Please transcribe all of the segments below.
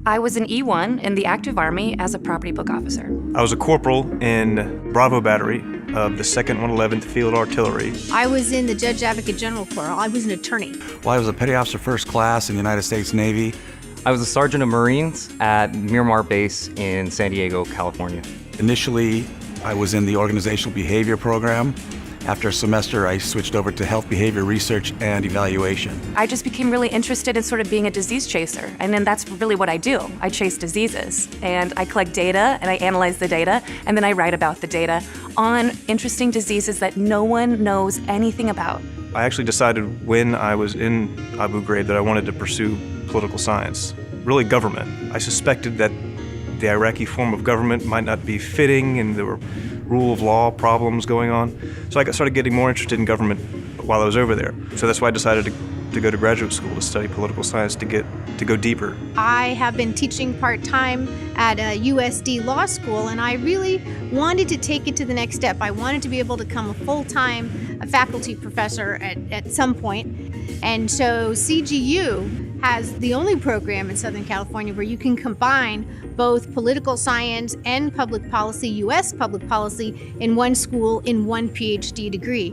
I was an E1 in the active Army as a property book officer. I was a corporal in Bravo Battery of the 2nd 111th Field Artillery. I was in the Judge Advocate General Corps. I was an attorney. Well, I was a Petty Officer First Class in the United States Navy. I was a Sergeant of Marines at Miramar Base in San Diego, California. Initially, I was in the Organizational Behavior Program. After a semester, I switched over to Health Behavior Research and Evaluation. I just became really interested in sort of being a disease chaser, and then that's really what I do. I chase diseases, and I collect data, and I analyze the data, and then I write about the data on interesting diseases that no one knows anything about. I actually decided when I was in Abu Ghraib that I wanted to pursue political science, really government. I suspected that the Iraqi form of government might not be fitting, and there were rule of law problems going on. So I started getting more interested in government while I was over there. So that's why I decided to go to graduate school to study political science to go deeper. I have been teaching part-time at a USD law school, and I really wanted to take it to the next step. I wanted to be able to become a full-time faculty professor at some point. And so CGU has the only program in Southern California where you can combine both political science and public policy, U.S. public policy, in one school in one PhD degree.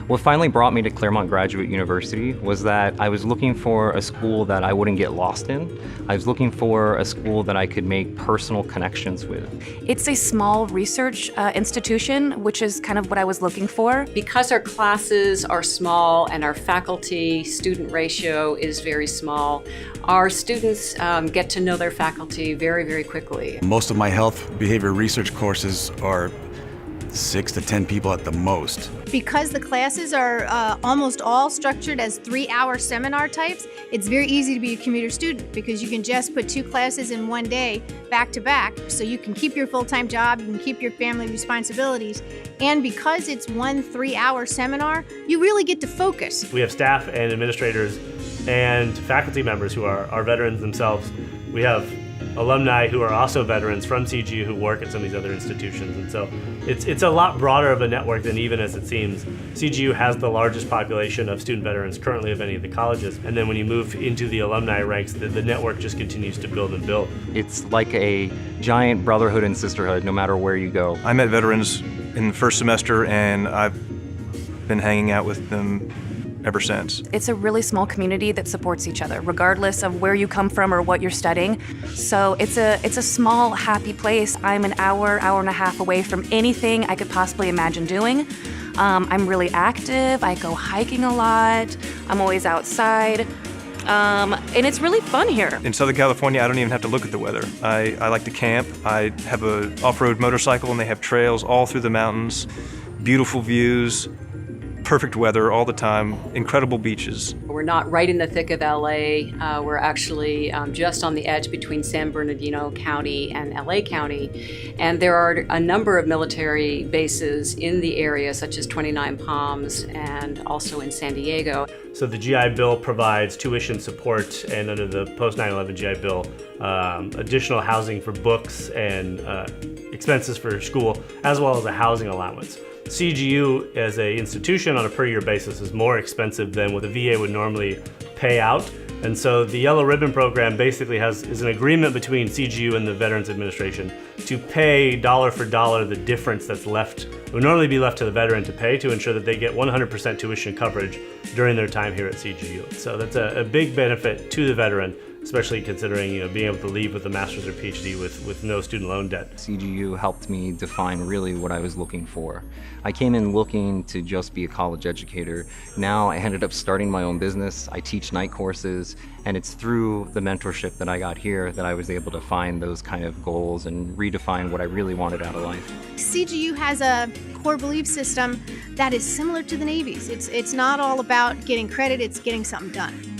What finally brought me to Claremont Graduate University was that I was looking for a school that I wouldn't get lost in. I was looking for a school that I could make personal connections with. It's a small research institution, which is kind of what I was looking for. Because our classes are small and our faculty-student ratio is very small, our students get to know their faculty very, very quickly. Most of my health behavior research courses are 6 to 10 people at the most. Because the classes are almost all structured as 3-hour seminar types, it's very easy to be a commuter student because you can just put 2 classes in one day back to back, so you can keep your full-time job, you can keep your family responsibilities, and because it's one 3-hour seminar, you really get to focus. We have staff and administrators and faculty members who are veterans themselves. We have alumni who are also veterans from CGU who work at some of these other institutions, and so it's a lot broader of a network than even as it seems. CGU has the largest population of student veterans currently of any of the colleges, and then when you move into the alumni ranks, the network just continues to build and build. It's like a giant brotherhood and sisterhood no matter where you go. I met veterans in the first semester, and I've been hanging out with them ever since. It's a really small community that supports each other, regardless of where you come from or what you're studying. So it's a small, happy place. I'm an hour and a half away from anything I could possibly imagine doing. I'm really active. I go hiking a lot. I'm always outside. And it's really fun here. In Southern California, I don't even have to look at the weather. I like to camp. I have an off-road motorcycle, and they have trails all through the mountains, beautiful views, perfect weather all the time, incredible beaches. We're not right in the thick of LA. We're actually just on the edge between San Bernardino County and LA County. And there are a number of military bases in the area, such as 29 Palms and also in San Diego. So the GI Bill provides tuition support, and under the post 9/11 GI Bill, additional housing for books and expenses for school, as well as a housing allowance. CGU as an institution on a per year basis is more expensive than what the VA would normally pay out. And so the Yellow Ribbon Program basically is an agreement between CGU and the Veterans Administration to pay dollar for dollar the difference that's left, would normally be left to the veteran to pay, to ensure that they get 100% tuition coverage during their time here at CGU. So that's a big benefit to the veteran, especially considering being able to leave with a master's or PhD with no student loan debt. CGU helped me define really what I was looking for. I came in looking to just be a college educator. Now I ended up starting my own business. I teach night courses, and it's through the mentorship that I got here that I was able to find those kind of goals and redefine what I really wanted out of life. CGU has a core belief system that is similar to the Navy's. It's not all about getting credit, it's getting something done.